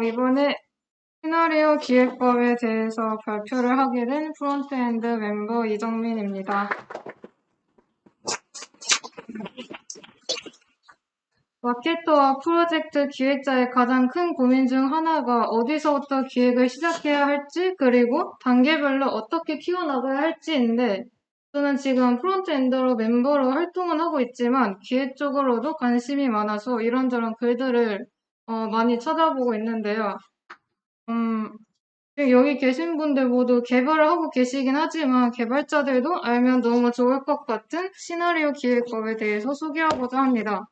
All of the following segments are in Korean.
이번에 시나리오 기획법에 대해서 발표를 하게 된 프론트엔드 멤버 이정민입니다. 마케터와 프로젝트 기획자의 가장 큰 고민 중 하나가 어디서부터 기획을 시작해야 할지, 그리고 단계별로 어떻게 키워나가야 할지인데, 저는 지금 프론트엔더로 멤버로 활동은 하고 있지만 기획 쪽으로도 관심이 많아서 이런저런 글들을 많이 찾아보고 있는데요. 지금 여기 계신 분들 모두 개발을 하고 계시긴 하지만 개발자들도 알면 너무 좋을 것 같은 시나리오 기획법에 대해서 소개하고자 합니다.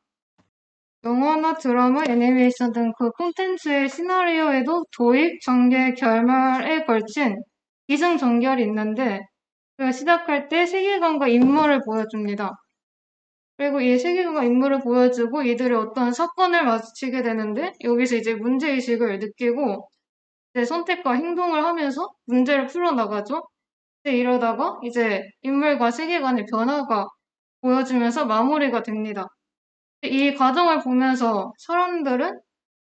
영화나 드라마, 애니메이션 등 그 콘텐츠의 시나리오에도 도입, 전개, 결말에 걸친 기승전결이 있는데 그 시작할 때 세계관과 인물을 보여줍니다. 그리고 이 세계관과 인물을 보여주고 이들이 어떤 사건을 마주치게 되는데 여기서 이제 문제의식을 느끼고 이제 선택과 행동을 하면서 문제를 풀어나가죠. 이러다가 이제 인물과 세계관의 변화가 보여지면서 마무리가 됩니다. 이 과정을 보면서 사람들은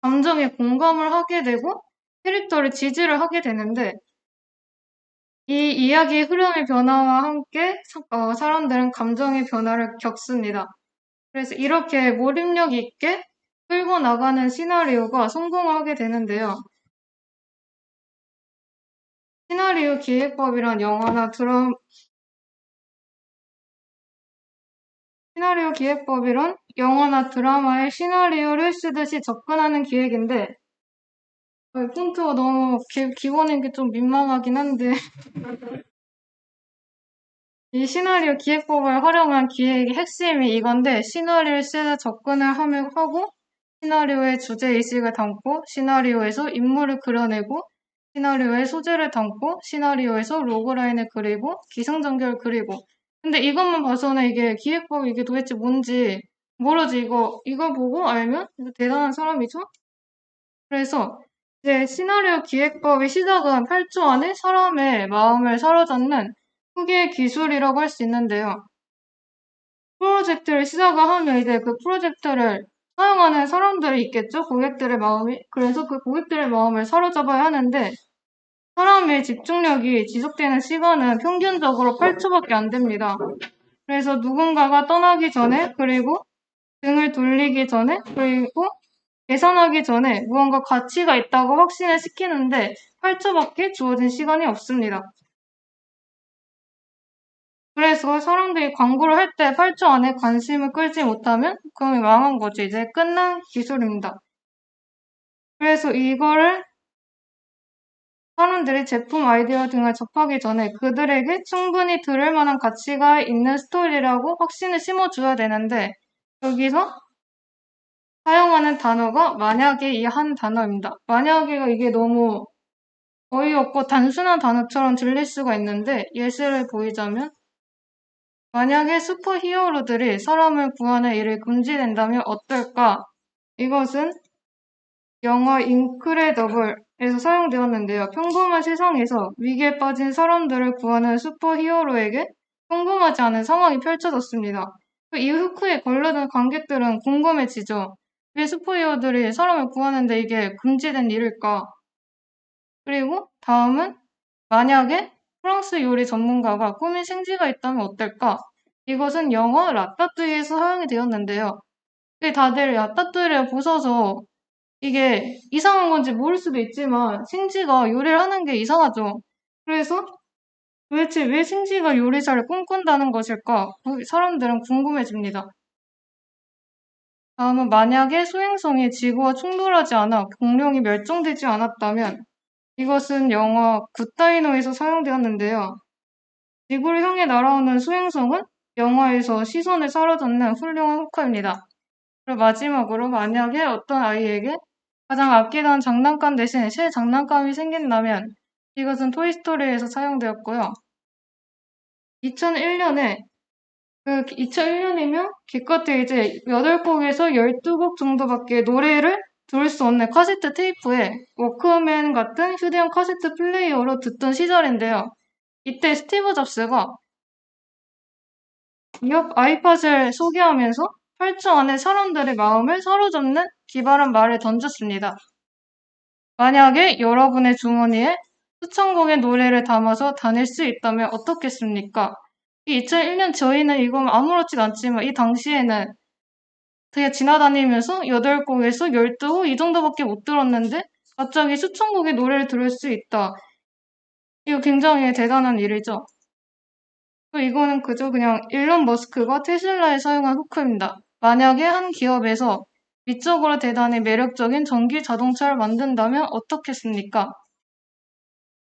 감정에 공감을 하게 되고 캐릭터를 지지를 하게 되는데 이 이야기의 흐름의 변화와 함께 사람들은 감정의 변화를 겪습니다. 그래서 이렇게 몰입력 있게 끌고 나가는 시나리오가 성공하게 되는데요. 시나리오 기획법이란 시나리오 기획법이란 영화나 드라마의 시나리오를 쓰듯이 접근하는 기획인데, 폰트가 너무 기본인 게 좀 민망하긴 한데, 이 시나리오 기획법을 활용한 기획의 핵심이 이건데, 시나리오를 쓰듯 접근을 하고, 시나리오의 주제의식을 담고, 시나리오에서 인물을 그려내고, 시나리오의 소재를 담고, 시나리오에서 로그라인을 그리고, 기승전결을 그리고. 근데 이것만 봐서는 이게 기획법이 이게 도대체 뭔지 모르지. 이거 보고 알면 이거 대단한 사람이죠? 그래서 이제 시나리오 기획법의 시작은 8초 안에 사람의 마음을 사로잡는 후기의 기술이라고 할 수 있는데요. 프로젝트를 시작을 하면 이제 그 프로젝트를 사용하는 사람들이 있겠죠? 고객들의 마음이. 그래서 그 고객들의 마음을 사로잡아야 하는데 사람의 집중력이 지속되는 시간은 평균적으로 8초밖에 안 됩니다. 그래서 누군가가 떠나기 전에, 그리고 등을 돌리기 전에, 그리고 계산하기 전에 무언가 가치가 있다고 확신을 시키는데 8초밖에 주어진 시간이 없습니다. 그래서 사람들이 광고를 할 때 8초 안에 관심을 끌지 못하면 그럼 망한 거지. 이제 끝난 기술입니다. 그래서 이거를 사람들이 제품 아이디어 등을 접하기 전에 그들에게 충분히 들을 만한 가치가 있는 스토리라고 확신을 심어줘야 되는데 여기서 사용하는 단어가 만약에 이 한 단어입니다. 만약에가 이게 너무 어이없고 단순한 단어처럼 들릴 수가 있는데 예시를 보이자면 만약에 슈퍼히어로들이 사람을 구하는 일이 금지된다면 어떨까? 이것은 영화 인크레더블에서 사용되었는데요. 평범한 세상에서 위기에 빠진 사람들을 구하는 슈퍼히어로에게 평범하지 않은 상황이 펼쳐졌습니다. 이 후크에 걸려든 관객들은 궁금해지죠. 왜 슈퍼히어로들이 사람을 구하는데 이게 금지된 일일까? 그리고 다음은 만약에 프랑스 요리 전문가가 꿈에 생쥐가 있다면 어떨까? 이것은 영화 라따뚜이에서 사용이 되었는데요. 근데 다들 라따뚜이를 보셔서 이게 이상한 건지 모를 수도 있지만 생쥐가 요리를 하는 게 이상하죠. 그래서 도대체 왜 생쥐가 요리사를 꿈꾼다는 것일까? 사람들은 궁금해집니다. 다음은 만약에 소행성이 지구와 충돌하지 않아 공룡이 멸종되지 않았다면 이것은 영화 굿다이노에서 사용되었는데요. 지구를 향해 날아오는 수행성은 영화에서 시선을 사로잡는 훌륭한 호카입니다. 그리고 마지막으로 만약에 어떤 아이에게 가장 아끼던 장난감 대신 새 장난감이 생긴다면 이것은 토이스토리에서 사용되었고요. 2001년이면 기껏해 이제 8곡에서 12곡 정도밖에 노래를 들을 수 없는 카세트 테이프에 워크맨 같은 휴대용 카세트 플레이어로 듣던 시절인데요. 이때 스티브 잡스가 아이팟을 소개하면서 8초 안에 사람들의 마음을 사로잡는 기발한 말을 던졌습니다. 만약에 여러분의 주머니에 수천 곡의 노래를 담아서 다닐 수 있다면 어떻겠습니까? 이 2001년 저희는 이건 아무렇지도 않지만 이 당시에는 그냥 지나다니면서 8곡에서 12곡 이 정도밖에 못 들었는데 갑자기 수천 곡의 노래를 들을 수 있다. 이거 굉장히 대단한 일이죠. 이거는 그저 그냥 일론 머스크가 테슬라에 사용한 후크입니다. 만약에 한 기업에서 미적으로 대단히 매력적인 전기 자동차를 만든다면 어떻겠습니까?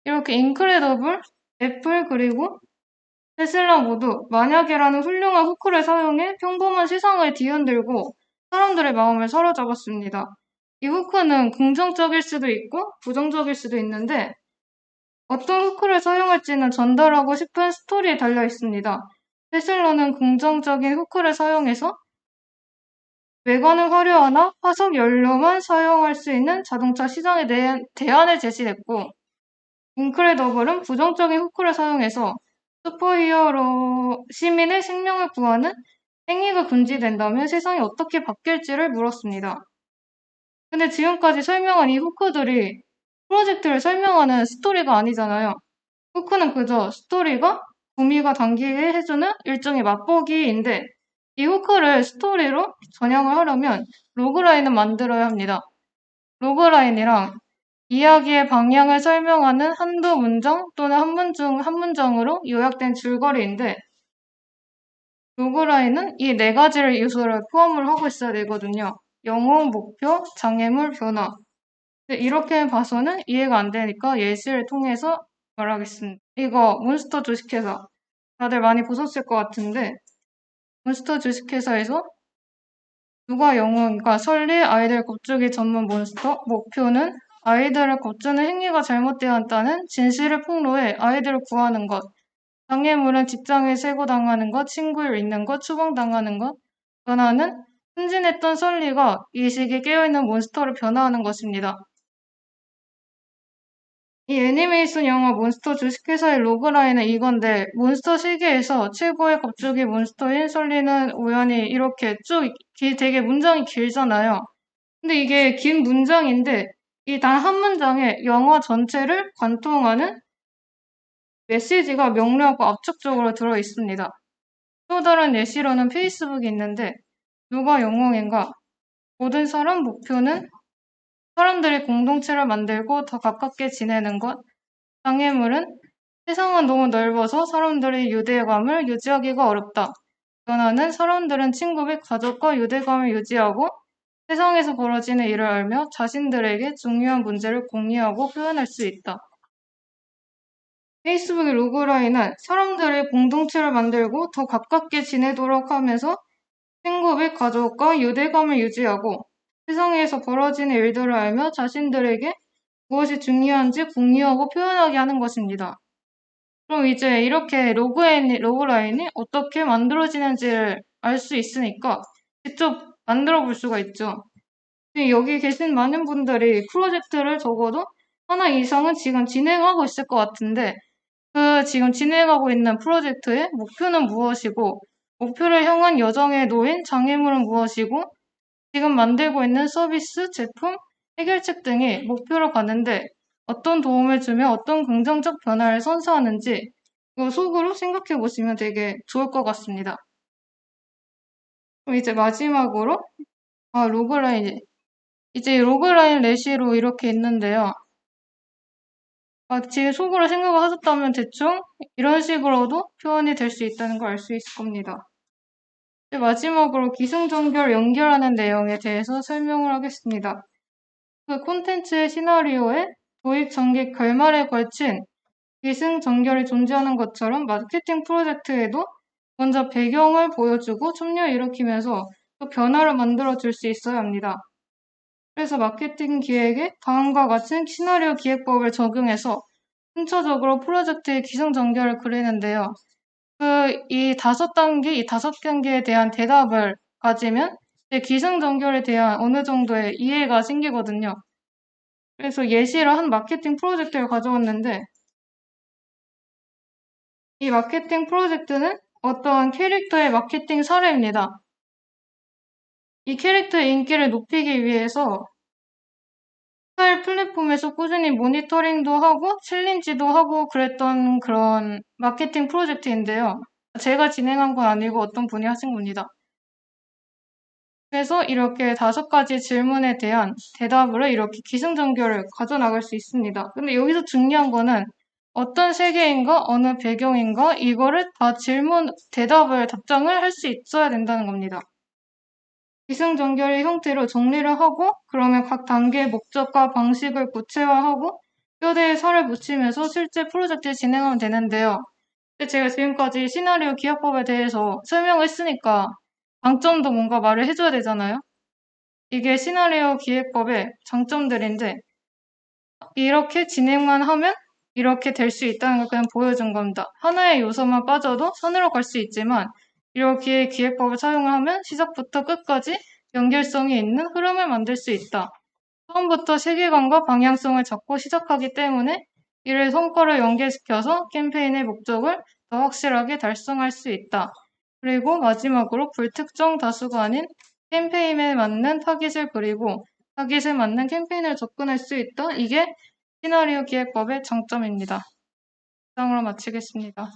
이렇게 인크레더블, 애플 그리고 테슬라 모두 만약에라는 훌륭한 후크를 사용해 평범한 세상을 뒤흔들고 사람들의 마음을 사로잡았습니다. 이 후크는 긍정적일 수도 있고 부정적일 수도 있는데 어떤 후크를 사용할지는 전달하고 싶은 스토리에 달려 있습니다. 테슬라는 긍정적인 후크를 사용해서 외관은 화려하나 화석 연료만 사용할 수 있는 자동차 시장에 대한 대안을 제시했고 인크레더블은 부정적인 후크를 사용해서 슈퍼히어로 시민의 생명을 구하는 행위가 금지된다면 세상이 어떻게 바뀔지를 물었습니다. 근데 지금까지 설명한 이 후크들이 프로젝트를 설명하는 스토리가 아니잖아요. 후크는 그저 스토리가 구미가 당기게 해주는 일종의 맛보기인데 이 후크를 스토리로 전향을 하려면 로그라인을 만들어야 합니다. 로그라인이랑 이야기의 방향을 설명하는 한두 문장 또는 한 문장으로 요약된 줄거리인데 로그라인은 이 네 가지를 요소를 포함을 하고 있어야 되거든요. 영혼, 목표, 장애물, 변화. 근데 이렇게 봐서는 이해가 안 되니까 예시를 통해서 말하겠습니다. 이거 몬스터 주식회사. 다들 많이 보셨을 것 같은데 몬스터 주식회사에서 누가 영웅인가 설리 아이들 겁주기 전문 몬스터 목표는 아이들을 겁주는 행위가 잘못되었다는 진실을 폭로해 아이들을 구하는 것. 장애물은 직장에 세고당하는 것, 친구를 잃는 것, 추방당하는 것. 변화는 순진했던 설리가 이 시기에 깨어있는 몬스터로 변화하는 것입니다. 이 애니메이션 영화 몬스터 주식회사의 로그라인은 이건데 몬스터 세계에서 최고의 겁주기 몬스터인 설리는 우연히 이렇게 쭉 되게 문장이 길잖아요. 근데 이게 긴 문장인데 이 단 한 문장에 영화 전체를 관통하는 메시지가 명료하고 압축적으로 들어있습니다. 또 다른 예시로는 페이스북이 있는데 누가 영웅인가? 모든 사람 목표는 사람들이 공동체를 만들고 더 가깝게 지내는 것. 장애물은 세상은 너무 넓어서 사람들의 유대감을 유지하기가 어렵다. 변화는 사람들은 친구 및 가족과 유대감을 유지하고 세상에서 벌어지는 일을 알며 자신들에게 중요한 문제를 공유하고 표현할 수 있다. 페이스북의 로그라인은 사람들의 공동체를 만들고 더 가깝게 지내도록 하면서 친구 및 가족과 유대감을 유지하고 세상에서 벌어지는 일들을 알며 자신들에게 무엇이 중요한지 공유하고 표현하게 하는 것입니다. 그럼 이제 이렇게 로그라인이 어떻게 만들어지는지를 알 수 있으니까 직접 만들어 볼 수가 있죠. 여기 계신 많은 분들이 프로젝트를 적어도 하나 이상은 지금 진행하고 있을 것 같은데 그 지금 진행하고 있는 프로젝트의 목표는 무엇이고 목표를 향한 여정에 놓인 장애물은 무엇이고 지금 만들고 있는 서비스, 제품, 해결책 등이 목표로 가는데 어떤 도움을 주며 어떤 긍정적 변화를 선사하는지 이거 속으로 생각해 보시면 되게 좋을 것 같습니다. 그럼 이제 마지막으로 로그라인 이제 로그라인 레시로 이렇게 있는데요. 제 속으로 생각을 하셨다면 대충 이런 식으로도 표현이 될 수 있다는 걸 알 수 있을 겁니다. 이제 마지막으로 기승전결 연결하는 내용에 대해서 설명을 하겠습니다. 그 콘텐츠의 시나리오에 도입 전개 결말에 걸친 기승전결이 존재하는 것처럼 마케팅 프로젝트에도 먼저 배경을 보여주고 첨예를 일으키면서 또 변화를 만들어 줄 수 있어야 합니다. 그래서 마케팅 기획에 다음과 같은 시나리오 기획법을 적용해서 순차적으로 프로젝트의 기승전결을 그리는데요. 이 다섯 단계에 대한 대답을 가지면 기승전결에 대한 어느 정도의 이해가 생기거든요. 그래서 예시로 한 마케팅 프로젝트를 가져왔는데 이 마케팅 프로젝트는 어떤 캐릭터의 마케팅 사례입니다. 이 캐릭터의 인기를 높이기 위해서 플랫폼에서 꾸준히 모니터링도 하고 챌린지도 하고 그랬던 그런 마케팅 프로젝트인데요. 제가 진행한 건 아니고 어떤 분이 하신 겁니다. 그래서 이렇게 5가지 질문에 대한 대답으로 이렇게 기승전결을 가져나갈 수 있습니다. 근데 여기서 중요한 거는 어떤 세계인가 어느 배경인가 이거를 다 대답을 답장을 할 수 있어야 된다는 겁니다. 기승전결의 형태로 정리를 하고 그러면 각 단계의 목적과 방식을 구체화하고 뼈대에 살을 붙이면서 실제 프로젝트를 진행하면 되는데요. 근데 제가 지금까지 시나리오 기획법에 대해서 설명했으니까 장점도 뭔가 말을 해줘야 되잖아요. 이게 시나리오 기획법의 장점들인데 이렇게 진행만 하면 이렇게 될 수 있다는 걸 그냥 보여준 겁니다. 하나의 요소만 빠져도 산으로 갈 수 있지만 이렇게 기획법을 사용하면 시작부터 끝까지 연결성이 있는 흐름을 만들 수 있다. 처음부터 세계관과 방향성을 잡고 시작하기 때문에 이를 성과로 연계시켜서 캠페인의 목적을 더 확실하게 달성할 수 있다. 그리고 마지막으로 불특정 다수가 아닌 캠페인에 맞는 타깃을 그리고 타깃에 맞는 캠페인을 접근할 수 있다. 이게 시나리오 기획법의 장점입니다. 이상으로 마치겠습니다.